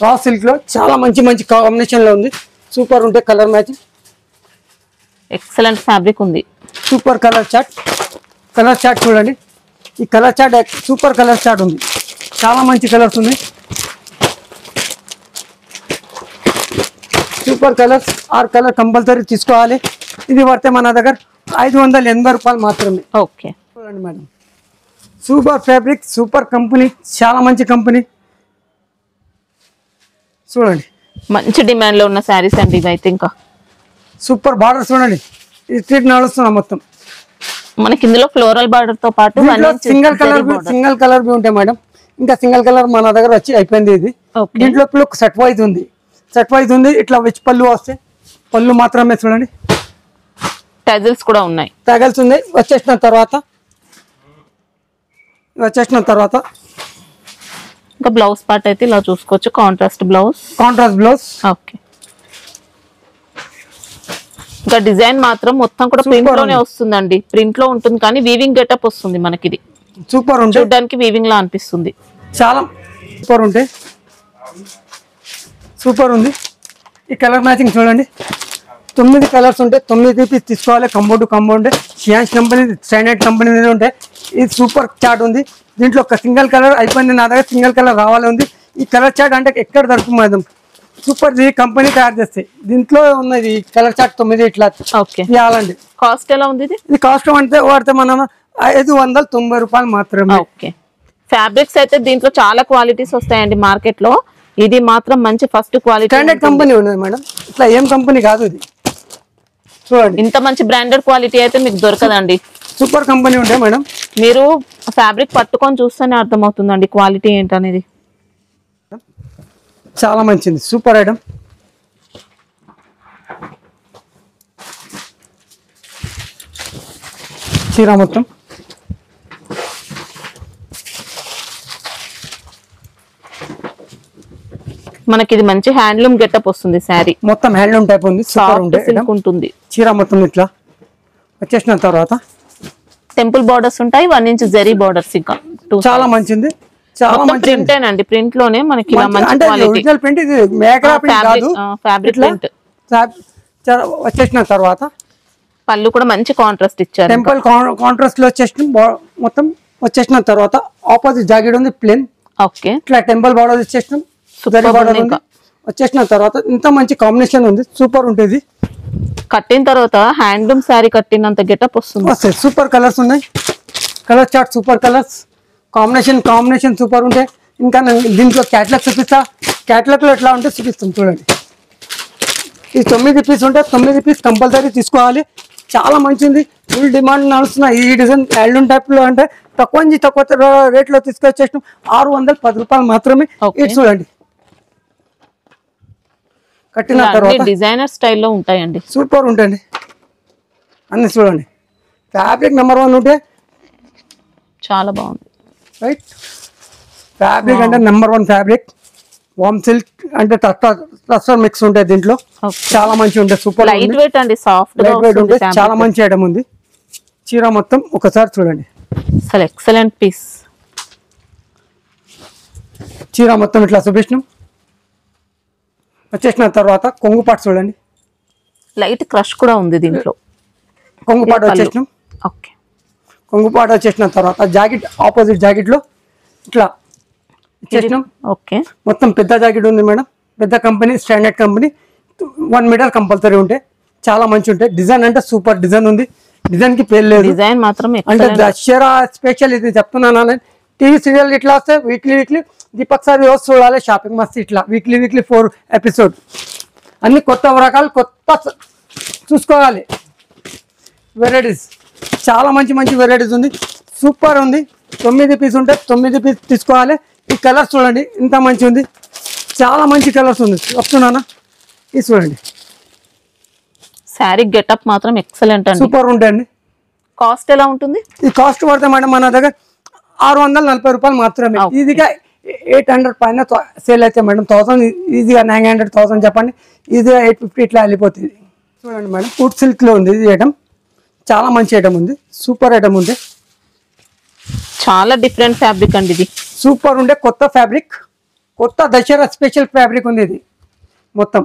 రా సిల్క్ లో చాలా మంచి కాంబినేషన్ లో ఉంది, సూపర్ ఉంటే కలర్ మ్యాచింగ్, ఎక్సలెంట్ ఫ్యాబ్రిక్ ఉంది. సూపర్ కలర్ చార్ట్ చూడండి. ఈ colour chart super colour chart ఉంది, చాలా మంచి కలర్స్ ఉంది. సూపర్ కలర్స్ 6 కలర్ కంపల్సరీ తీసుకోవాలి. ఇది పడితే మన దగ్గర 580 రూపాయలు మాత్రమే. ఓకే, చూడండి madam, super fabric, super company, చాలా మంచి కంపెనీ. చూడండి మంచి డిమాండ్ లో ఉన్న శారీస్ అండి ఇవైతే. ఇంకా సూపర్ బార్డర్ చూడండి, ఈ స్ట్రీట్ నడుస్తున్నా మొత్తం. మనకి ఇందులో ఫ్లోరల్ బార్డర్ తో పాటు సింగిల్ కలర్ బి ఉంటాయి మేడం. ఇంకా సింగిల్ కలర్ మన దగ్గర వచ్చి అయిపోయింది. ఇది దీంట్లో సెట్ వైజ్ ఉంది, ఇట్లా విచ్ పళ్ళు వస్తే పళ్ళు మాత్రమే చూడండి. టజల్స్ కూడా ఉన్నాయి, టజల్స్ ఉన్నాయి. వచ్చేసిన తర్వాత ఇంకా బ్లౌజ్ పార్ట్ అయితే ఇలా చూసుకోవచ్చు, కాంట్రాస్ట్ బ్లౌజ్. ఓకే, ఇంకా డిజైన్ మాత్రం మొత్తం కూడా ప్రింట్ లోనే వస్తుందండి. ప్రింట్ లో ఉంటుంది కానీ వీవింగ్ గెటప్ వస్తుంది మనకి. ఇది సూపర్ ఉంటుంది, చూడడానికి వీవింగ్ లా అనిపిస్తుంది. చాలా సూపర్ ఉంటాయి, సూపర్ ఉంది. ఈ కలర్ మ్యాచింగ్ చూడండి, 9 కలర్స్ ఉంటాయి, 9 పీస్ తీసుకోవాలి. కంబౌండ్ షియాన్స్ కంపెనీ, స్టాండర్డ్ కంపెనీ ఉంటాయి. ఇది సూపర్ చార్ట్ ఉంది. దీంట్లో ఒక సింగిల్ కలర్ అయిపోయింది, నా దగ్గర సింగిల్ కలర్ రావాలి ఉంది. ఈ కలర్ చార్ట్ అంటే ఎక్కడ దొరుకుతుంది మేడం, సూపర్ ఈ కంపెనీ తయారు చేస్తాయి. దీంట్లో ఉన్నది కలర్ చార్ట్ 9 ఇట్లా ఇవ్వాలండి. కాస్ట్ ఎలా ఉంది ఇది కాస్ట్ అంటే వాడితే మనం 590 రూపాయలు మాత్రమే. ఓకే, ఫ్యాబ్రిక్స్ అయితే దీంట్లో చాలా క్వాలిటీస్ వస్తాయండి మార్కెట్ లో. ఇది మాత్రం మంచి ఫస్ట్ క్వాలిటీ స్టాండర్డ్ కంపెనీ ఉన్నది మేడం, ఇట్లా ఏం కంపెనీ కాదు ఇది. చూడండి ఇంత మంచి బ్రాండెడ్ క్వాలిటీ అయితే మీకు దొరకదండి. సూపర్ కంపెనీ ఉంటాయి మేడం. మీరు ఫ్యాబ్రిక్ పట్టుకొని చూస్తేనే అర్థమవుతుందండి క్వాలిటీ ఏంటనేది. చాలా మంచిది, సూపర్ ఐటమ్. చీర మొత్తం మనకి ఇది మంచి హ్యాండ్లూమ్ గెటప్ వస్తుంది. శారీ మొత్తం హ్యాండ్లూమ్ టైప్ ఉంది, సూపర్ ఉంటుంది. చీర మొత్తం ఇట్లా వచ్చేసిన తర్వాత టెంపుల్ బార్డర్స్ ఉంటాయి, 1 ఇంచ్ జరీ బార్డర్స్ ఇంకా చాలా మంచిది, చాలా మంచి ప్రింట్ అండి. ప్రింట్ లోనే మనకి ఇలా మంచి అంటే క్వాలిటీ ఒరిజినల్ ప్రింట్, ఇది మేకరా ప్రింట్ కాదు, ఫ్యాబ్రిక్ ప్రింట్. వచ్చేసిన తర్వాత పళ్ళు కూడా మంచి కాంట్రాస్ట్ ఇచ్చారు. టెంపుల్ కాంట్రాస్ట్ లో వచ్చేసిన మొత్తం వచ్చేసిన తర్వాత ఆపోజిట్ జాకెట్ ఉంది ప్లేన్. ఓకే, ఇట్లా టెంపుల్ బార్డర్ వచ్చేసిన బార్డర్ ఉంది. వచ్చేసిన తర్వాత ఇంత మంచి కాంబినేషన్ ఉంది, సూపర్ ఉంటుంది. కట్టిన తర్వాత హ్యాండ్లూమ్ శారీ కట్టినంత గెటప్ వస్తుంది. సూపర్ కలర్స్ ఉన్నాయి, colour chart super colours, combination super ఉంటాయి. ఇంకా నేను దీంట్లో క్యాటలాగ్ చూపిస్తా, క్యాటలాగ్ లో ఎట్లా ఉంటే చూపిస్తాం చూడండి. ఈ 9 పీస్ ఉంటే 9 పీస్ కంపల్సరీ తీసుకోవాలి, చాలా మంచిది. ఫుల్ డిమాండ్ నడుస్తున్న ఈ డిజైన్ హ్యాండ్లూమ్ టైప్ లో అంటే తక్కువ రేట్ లో తీసుకొచ్చేసినాం, 610 రూపాయలు మాత్రమే. ఇది చూడండి, కట్టిన తర్వాత డిజైనర్ స్టైల్లో ఉంటాయండి, సూపర్ ఉంటాయండి అన్ని. చూడండి ఫ్యాబ్రిక్ నెంబర్ 1 ఉంటే చాలా బాగుంది. రైట్, ఫ్యాబ్రిక్ అంటే నెంబర్ 1 ఫ్యాబ్రిక్. వామ్ సిల్క్ అంటే టస్సర్ మిక్స్ ఉంటాయి దీంట్లో, చాలా మంచి ఉంటాయి. సూపర్ లైట్ వెయిట్ అండి, సాఫ్ట్ లైట్ వెయిట్ ఉంటాయి, చాలా మంచి ఐటమ్ ఉంది. చీర మొత్తం ఒకసారి చూడండి, అసలు ఎక్సలెంట్ పీస్. చీర మొత్తం ఇట్లా చూపించినాం. వచ్చేసిన తర్వాత కొంగు పాటు చూడండి, లైట్ క్రష్ కూడా ఉంది దీంట్లో. కొంగు పాటు వచ్చేసినాం. ఓకే, కొంగు పాటు వచ్చేసిన తర్వాత జాకెట్ ఆపోజిట్ జాకెట్ లో ఇట్లా ఇచ్చేసినాం. ఓకే, మొత్తం పెద్ద జాకెట్ ఉంది మేడం, పెద్ద company, standard company. 1 metre compulsory ఉంటాయి, చాలా మంచి ఉంటాయి. డిజైన్ అంటే సూపర్ డిజైన్ ఉంది, డిజైన్ కి పేరు లేదు. డిజైన్ మాత్రం అంటే దసరా స్పెషల్ ఇది చెప్తున్నాను. టీవీ సీరియల్ ఇట్లా వస్తే వీక్లీ దీపక్ సార్ రోజు చూడాలి, షాపింగ్ మస్త్ ఇట్లా వీక్లీ 4 ఎపిసోడ్, అన్ని కొత్త రకాలు కొత్త చూసుకోవాలి. వెరైటీస్ చాలా మంచి వెరైటీస్ ఉంది, సూపర్ ఉంది. 9 పీస్ ఉంటే 9 పీస్ తీసుకోవాలి. ఈ కలర్స్ చూడండి ఇంత మంచి ఉంది, చాలా మంచి కలర్స్ ఉంది చెప్తున్నానా. ఇది చూడండి, శారీ గెటప్ మాత్రం ఎక్సలెంట్ అండి, సూపర్ ఉంటాయండి. కాస్ట్ ఎలా ఉంటుంది? ఈ కాస్ట్ పడితే మేడం మన దగ్గర 640 రూపాయలు మాత్రమే. ఈజీగా 800 పైన సేల్ అయితే మేడం, 1000 ఈజీగా 900, 1000 చెప్పండి, ఈజీగా 850 ఇట్లా వెళ్ళిపోతుంది. చూడండి మేడం, ఫుడ్ సిల్క్ లో ఉంది ఇది ఐటమ్, చాలా మంచి ఐటమ్ ఉంది, సూపర్ ఐటమ్ ఉంది. చాలా డిఫరెంట్ ఫ్యాబ్రిక్ అండి ఇది, సూపర్ ఉండే కొత్త ఫ్యాబ్రిక్, కొత్త దసరా స్పెషల్ ఫ్యాబ్రిక్ ఉంది ఇది మొత్తం.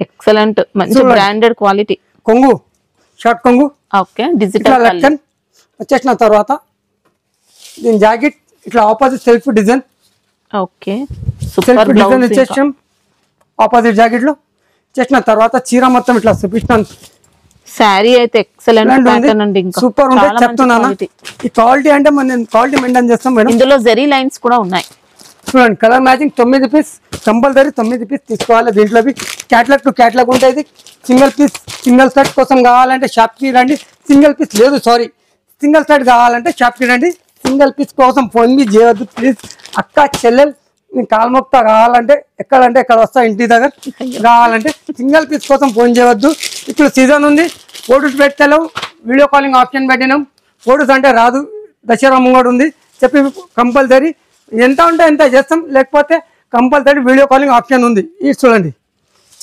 ఎక్సలెంట్, మంచి బ్రాండెడ్ క్వాలిటీ. కొంగు షార్ట్ కొంగు, ఓకే, డిజిటల్ లక్కన్. వచ్చేసిన తర్వాత దీని జాకెట్ ఇట్లా opposite self design. Okay, self design వచ్చేసాం ఆపోజిట్ జాకెట్ లో. చేసిన తర్వాత చీర మొత్తం ఇట్లా చూపిస్తాను. శారీ అయితే ఎక్సలెంట్ ప్యాటర్న్ అండి, ఇంకా సూపర్ ఉంటే చెప్తున్నాను. ఈ క్వాలిటీ అంటే మనం క్వాలిటీ మెయింటైన్ చేస్తాం మేడం. ఇందులో జరీ లైన్స్ కూడా ఉన్నాయి. చూడండి colour matching 9 piece compulsory 9 piece తీసుకోవాలి. దీంట్లో క్యాటలాగ్ టు క్యాటలాగ్ ఉంటుంది. సింగిల్ పీస్ సింగిల్ సెట్ కోసం కావాలంటే షాప్కి రండి. సింగిల్ పీస్ లేదు సారీ, సింగిల్ సెట్ కావాలంటే షాప్కి రండి. సింగిల్ పీస్ కోసం ఫోన్ మీ చేయవద్దు ప్లీజ్. అక్క చెల్లెలు నేను కాల్మొక్తా కావాలంటే ఎక్కడంటే ఎక్కడ వస్తా ఇంటి దగ్గర కావాలంటే సింగిల్ పీస్ కోసం ఫోన్ చేయవద్దు. ఇప్పుడు సీజన్ ఉంది, ఫోటోస్ పెట్టలేవు, వీడియో కాలింగ్ ఆప్షన్ పెట్టినాం. ఫోటోస్ అంటే రాదు, దసరా ముంగడు ఉంది చెప్పి కంపల్సరీ ఎంత ఉంటే ఎంత చేస్తాం, లేకపోతే కంపల్సరీ వీడియో కాలింగ్ ఆప్షన్ ఉంది. ఇది చూడండి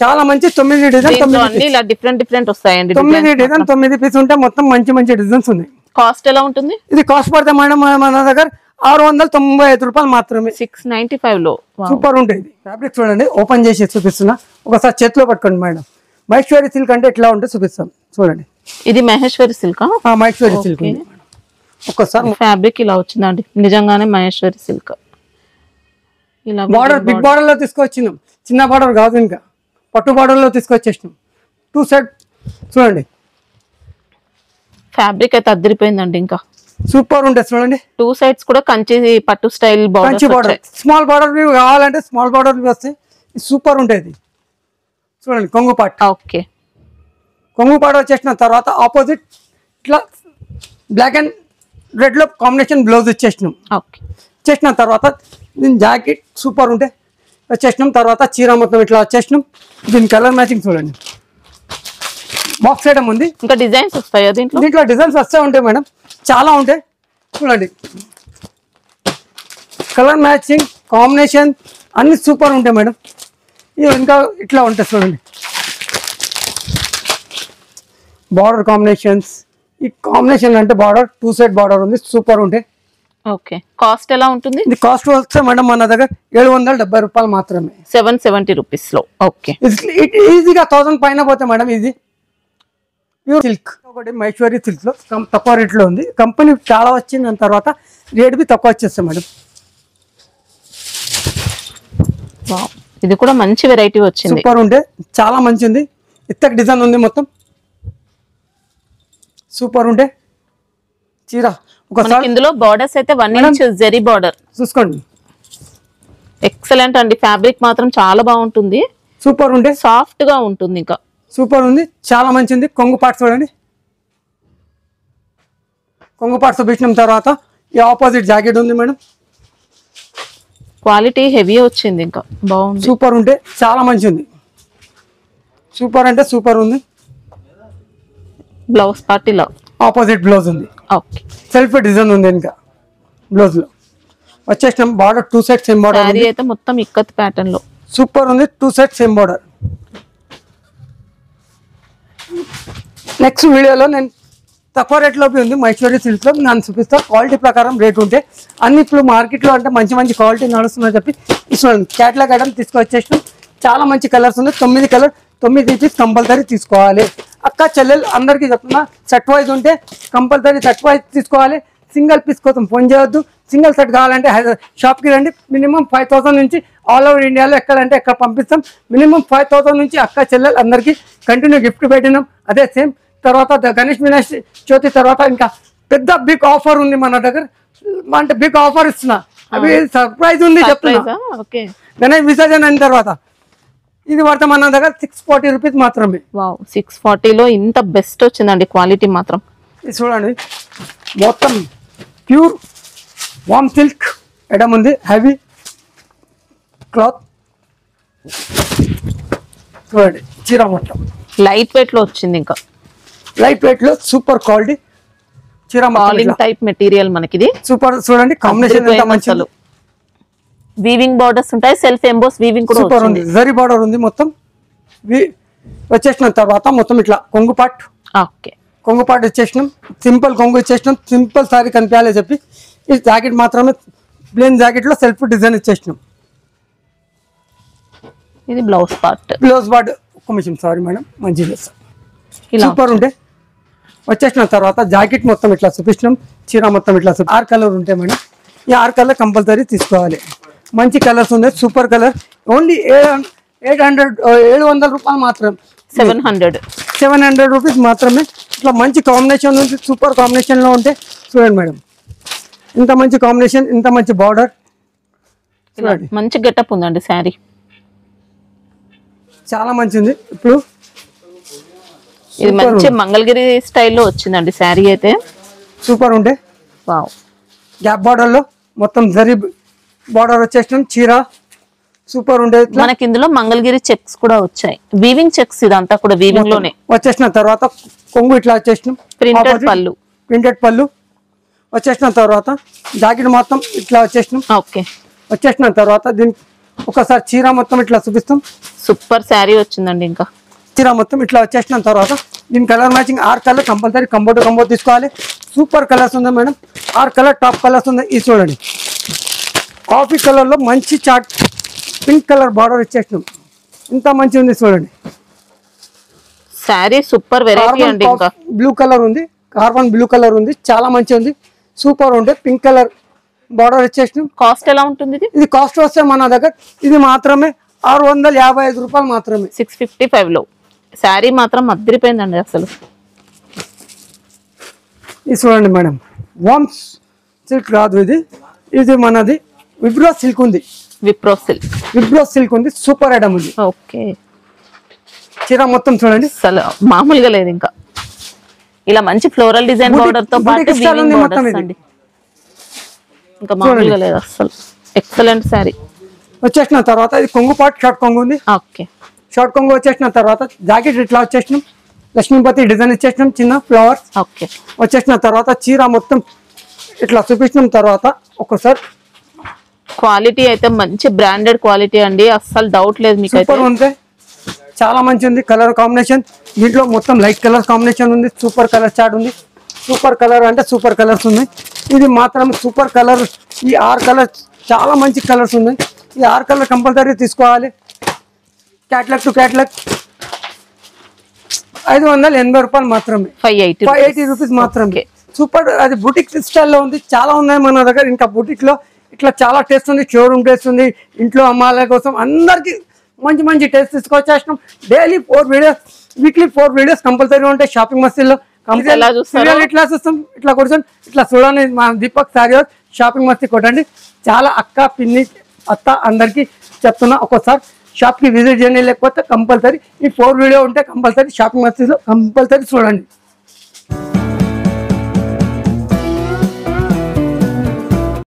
చాలా మంచి 9 డిజైన్, 9 డిఫరెంట్ వస్తాయండి. 9 డిజైన్ 9 పీస్ ఉంటే మొత్తం మంచి డిజైన్స్ ఉన్నాయి. కాస్ట్ ఎలా ఉంటుంది? ఇది కాస్ట్ పడితే మేడం మన దగ్గర 695 రూపాయలు మాత్రమే. 695 లో సూపర్ ఉంటుంది. ఫ్యాబ్రిక్ చూడండి ఓపెన్ చేసి చూపిస్తున్నా, ఒకసారి చేతిలో పట్టుకోండి మేడం. మహేశ్వరి సిల్క్ అంటే ఎట్లా ఉంటే చూపిస్తాం చూడండి. ఇది మహేశ్వరి సిల్క్, మహేశ్వరి సిల్క్. ఒక్కసారి ఫ్యాబ్రిక్ ఇలా వచ్చిందండి, నిజంగానే మహేశ్వరి సిల్క్. ఇలా బార్డర్ బిగ్ బార్డర్ లో తీసుకొచ్చినాం, చిన్న బార్డర్ కాదు, ఇంకా పట్టు బార్డర్ లో తీసుకొచ్చేసినాం. 2 సైడ్ చూడండి ఫ్యాబ్రిక్ అయితే అద్దరిపోయిందండి, ఇంకా సూపర్ ఉంటుంది చూడండి. 2 సైడ్స్ కూడా కంచి పట్టు స్టైల్ బార్డర్. స్మాల్ బార్డర్ కావాలంటే స్మాల్ బార్డర్ వస్తాయి, సూపర్ ఉంటుంది. చూడండి కొంగు పాట్. ఓకే, కొంగు పాట వచ్చేసిన తర్వాత ఆపోజిట్ ఇట్లా బ్లాక్ అండ్ రెడ్ లో కాంబినేషన్ బ్లౌజ్ ఇచ్చేసినాం. ఓకే, ఇచ్చేసిన తర్వాత దీని జాకెట్ సూపర్ ఉంటే వచ్చేసినాం. తర్వాత చీర మొత్తం ఇట్లా వచ్చేసినాం. దీని కలర్ మ్యాచింగ్ చూడండి, బాక్స్ ఐటమ్ ఉంది. ఇంకా డిజైన్స్ వస్తాయా దీంట్లో? దీంట్లో డిజైన్స్ వస్తూ ఉంటాయి మేడం, చాలా ఉంటాయి. చూడండి కలర్ మ్యాచింగ్ కాంబినేషన్ అన్ని సూపర్ ఉంటాయి మేడం. ఇవి ఇంకా ఇట్లా ఉంటాయి చూడండి, బార్డర్ కాంబినేషన్స్ ఈ కాంబినేషన్ అంటే బార్డర్ 2 సైడ్ బార్డర్ ఉంది, సూపర్ ఉంటాయి. ఓకే, కాస్ట్ ఎలా ఉంటుంది? ఇది కాస్ట్ వస్తే మేడం మన దగ్గర 770 రూపాయలు మాత్రమే, 770 రూపీస్ లో. ఓకే, ఈజీగా 1000 పైన పోతే మేడం. ఇది ప్యూర్ సిల్క్, ఒకటి మైశ్వరి సిల్క్ లో తక్కువ రేట్ లో ఉంది. కంపెనీ చాలా వచ్చింది, దాని తర్వాత రేట్ బి తక్కువ వచ్చేస్తాయి మేడం. ఇది కూడా మంచి వెరైటీ వచ్చింది, సూపర్ ఉంటే చాలా మంచి ఉంది. ఇత్తక్ డిజైన్ ఉంది మొత్తం, సూపర్ ఉంటే చీర. ఒకసారి ఇందులో బార్డర్స్ అయితే 1 ఇంచ్ జరీ బార్డర్ చూసుకోండి, ఎక్సలెంట్ అండి. ఫ్యాబ్రిక్ మాత్రం చాలా బాగుంటుంది, సూపర్ ఉంటే సాఫ్ట్ గా ఉంటుంది, ఇంకా సూపర్ ఉంది, చాలా మంచిది. కొంగు పార్ట్స్ చూడండి, కొంగు పార్ట్స్ చూపించిన తర్వాత ఈ ఆపోజిట్ జాకెట్ ఉంది మేడం. క్వాలిటీ హెవీ వచ్చింది, ఇంకా బాగుంది, సూపర్ ఉంటే చాలా మంచి ఉంది. సూపర్ అంటే సూపర్ ఉంది. బ్లౌజ్ పార్ట్ ఇలా ఆపోజిట్ బ్లౌజ్ ఉంది, ఓకే. సెల్ఫ్ డిజైన్ ఉంది ఇంకా బ్లౌజ్ లో. వచ్చేసిన బార్డర్ 2 సైడ్ సేమ్ బార్డర్ అయితే మొత్తం ఇక్కత్ ప్యాటర్న్ లో సూపర్ ఉంది, 2 సైడ్ సేమ్ బార్డర్. నెక్స్ట్ వీడియోలో నేను తక్కువ రేట్లో ఉంది మైశ్వరి సిల్క్ లో నేను చూపిస్తా. క్వాలిటీ ప్రకారం రేట్ ఉంటే అన్ని ఇప్పుడు మార్కెట్లో అంటే మంచి మంచి క్వాలిటీ నడుస్తుందని చెప్పి ఇస్తున్నాను. క్యాట్లాగ్ ఐటమ్ తీసుకొచ్చేసిన చాలా మంచి కలర్స్ ఉంది, 9 కలర్ 9 పీస్ కంపల్సరీ తీసుకోవాలి. అక్క చెల్లెలు అందరికీ చెప్తున్నా, సెట్ వైజ్ ఉంటే కంపల్సరీ సెట్ వైజ్ తీసుకోవాలి. సింగిల్ పీస్ కోసం ఫోన్ చేయొద్దు. సింగిల్ సెట్ కావాలంటే షాప్కి రండి. మినిమం 5000 నుంచి ఆల్ ఓవర్ ఇండియాలో ఎక్కడంటే ఎక్కడ పంపిస్తాం. మినిమం 5000 నుంచి అక్క చెల్లెలు అందరికీ కంటిన్యూ గిఫ్ట్ పెట్టినాం. అదే సేమ్ తర్వాత గణేష్ వినాయక చవితి తర్వాత ఇంకా పెద్ద బిగ్ ఆఫర్ ఉంది మన దగ్గర, అంటే బిగ్ ఆఫర్ ఇస్తున్నా. అవి సర్ప్రైజ్ ఉంది చెప్తున్నా. గణేష్ విసర్జన అయిన తర్వాత ఇది పడితే మన దగ్గర 640 రూపీస్ మాత్రమే. 640 లో ఇంత బెస్ట్ వచ్చిందండి క్వాలిటీ మాత్రం. ఇది చూడండి, మొత్తం ప్యూర్ వామ్ సిల్క్ ఐటమ్ ఉంది, హెవీ క్లాత్. చూడండి చీర మొత్తం లైట్ వెయిట్ లో వచ్చింది, ఇంకా లైట్ వెయిట్ లో సూపర్ క్వాలిటీ చీర టైప్ మెటీరియల్ మనకి ఇది సూపర్. చూడండి కాంబినేషన్ ఎంత మంచిది. వీవింగ్ బార్డర్స్ ఉంటాయి, సెల్ఫ్ ఎంబోస్ వీవింగ్ కూడా సూపర్ ఉంది. జరీ బార్డర్ ఉంది మొత్తం. వచ్చేసిన తర్వాత మొత్తం ఇట్లా కొంగు పాట్, ఓకే కొంగు పాట్ ఇచ్చేసినాం. సింపుల్ కొంగు ఇచ్చేసినాం, సింపుల్ సారీ కనిపించాలి చెప్పి. ఈ జాకెట్ మాత్రమే ప్లేన్ జాకెట్ లో సెల్ఫ్ డిజైన్ ఇచ్చేసినాం. ఇది బ్లౌజ్ పార్ట్, బ్లౌజ్ పార్ట్ ఒక్క నిమిషం, సారీ మేడం, మంచిది సూపర్ ఉంటే. వచ్చేసిన తర్వాత జాకెట్ మొత్తం ఇట్లా చూపించినాం, చీర మొత్తం ఇట్లా 6 కలర్ ఉంటాయి మేడం. ఈ 6 కలర్ కంపల్సరీ తీసుకోవాలి. మంచి కలర్స్ ఉన్నాయి, సూపర్ కలర్. ఓన్లీ 700 రూపాయలు మాత్రం, 700 రూపీస్ మాత్రమే. ఇట్లా మంచి కాంబినేషన్ ఉంది, సూపర్ కాంబినేషన్ లో ఉంటే చూడండి మేడం, ఇంత మంచి కాంబినేషన్, ఇంత మంచి బార్డర్. మంచి గెటప్ ఉందండి శారీ, చాలా మంచిది. ఇప్పుడు ఇది మంచి మంగళగిరి స్టైల్లో వచ్చిందండి శారీ అయితే, సూపర్ ఉంటే. వావ్, గ్యాప్ బార్డర్ లో మొత్తం జరీ బార్డర్ వచ్చేసినాం. చీర సూపర్ ఉండే. మనకి ఇందులో మంగళగిరి చెక్స్ కూడా వచ్చాయి, వీవింగ్ చెక్స్. ఇదంతా కూడా వీవింగ్ లోనే. వచ్చేసిన తర్వాత కొంగు ఇట్లా వచ్చేసినాం, ప్రింటెడ్ పళ్ళు, ప్రింటెడ్ పళ్ళు. వచ్చేసిన తర్వాత జాకెట్ మొత్తం ఇట్లా వచ్చేసినాం. ఓకే, వచ్చేసిన తర్వాత దీనికి ఒకసారి చీర మొత్తం ఇట్లా చూపిస్తాం. సూపర్ శారీ వచ్చిందండి. ఇంకా చీర మొత్తం ఇట్లా వచ్చేసిన తర్వాత దీని colour matching 6 colour compulsory combo తీసుకోవాలి. సూపర్ కలర్స్ ఉంది మేడం, 6 కలర్ టాప్ కలర్స్ ఉంది. ఇది చూడండి, కాఫీ కలర్ లో మంచి చాట్ పింక్ కలర్ బార్డర్ ఇచ్చేసినాం. ఇంత మంచి ఉంది చూడండి. శారీ సూపర్ వెరైటీ అండి. ఇంకా బ్లూ కలర్ ఉంది, కార్బన్ బ్లూ కలర్ ఉంది, చాలా మంచి ఉంది, సూపర్ ఉంటే. పింక్ కలర్ బార్డర్ ఇచ్చేసినాం. కాస్ట్ ఎలా ఉంటుంది ఇది కాస్ట్ వస్తే మన దగ్గర ఇది మాత్రమే 655 రూపాయలు మాత్రమే. 655 లో శారీ మాత్రం అద్దరిపోయిందండి అసలు. ఇది చూడండి మేడం, వామ్స్ సిల్క్ కాదు ఇది, ఇది మనది విప్రో సిల్క్ ఉంది. విప్రో సిల్క్ ఉంది, సూపర్ ఐటమ్ ఉంది. ఓకే, చీర మొత్తం చూడండి, అసలు మామూలుగా లేదు. ఇంకా ఇలా మంచి ఫ్లోరల్ డిజైన్ బార్డర్ తో పాటు ఇంకా మామూలుగా లేదు అసలు. ఎక్సలెంట్ శారీ. వచ్చేసిన తర్వాత ఇది కొంగు పాట్, షార్ట్ కొంగు ఉంది. ఓకే, షార్ట్ కొంగు వచ్చేసిన తర్వాత జాకెట్ ఇట్లా వచ్చేసినాం, లక్ష్మీపతి డిజైన్ ఇచ్చేసినాం, చిన్న ఫ్లవర్స్. ఓకే, వచ్చేసిన తర్వాత చీర మొత్తం ఇట్లా చూపించిన తర్వాత ఒకసారి క్వాలిటీ అయితే మంచి బ్రాండెడ్ క్వాలిటీ అండి, అస్సలు డౌట్ లేదు మీకు. సూపర్ ఉంది, చాలా మంచి ఉంది. కలర్ కాంబినేషన్ దీంట్లో మొత్తం లైట్ కలర్ కాంబినేషన్ ఉంది, సూపర్ కలర్ చార్ట్ ఉంది. సూపర్ కలర్ అంటే సూపర్ కలర్స్ ఉన్నాయి. ఇది మాత్రం సూపర్ కలర్. ఈ 6 కలర్స్ చాలా మంచి కలర్స్ ఉన్నాయి. ఈ 6 కలర్ కంపల్సరీ తీసుకోవాలి. క్యాట్లాగ్ టు క్యాట్లాగ్ 580 రూపాయలు మాత్రమే, 580 రూపీస్ మాత్రమే. సూపర్. అది బుటిక్ స్టైల్లో ఉంది. చాలా ఉన్నాయి మన దగ్గర. ఇంకా బుటిక్ లో ఇట్లా చాలా టేస్ట్ ఉంది. షోరూమ్ టేస్ట్ ఉంది. ఇంట్లో అమ్మాల కోసం అందరికి మంచి మంచి టేస్ట్ తీసుకొచ్చేసినాం. Daily 4 videos, weekly 4 videos compulsory ఉంటాయి షాపింగ్ మస్తీలో. ఇట్లా చూస్తాం, ఇట్లా కూర్చొని ఇట్లా చూడండి. మా దీపక్ సారీ షాపింగ్ మస్తీ కొట్టండి. చాలా అక్క, పిన్ని, అత్త అందరికి చెప్తున్నా, ఒక్కోసారి షాప్కి విజిట్ చేయండి. లేకపోతే కంపల్సరీ ఈ 4 వీడియో ఉంటే కంపల్సరీ షాపింగ్ మస్తీలో కంపల్సరీ చూడండి.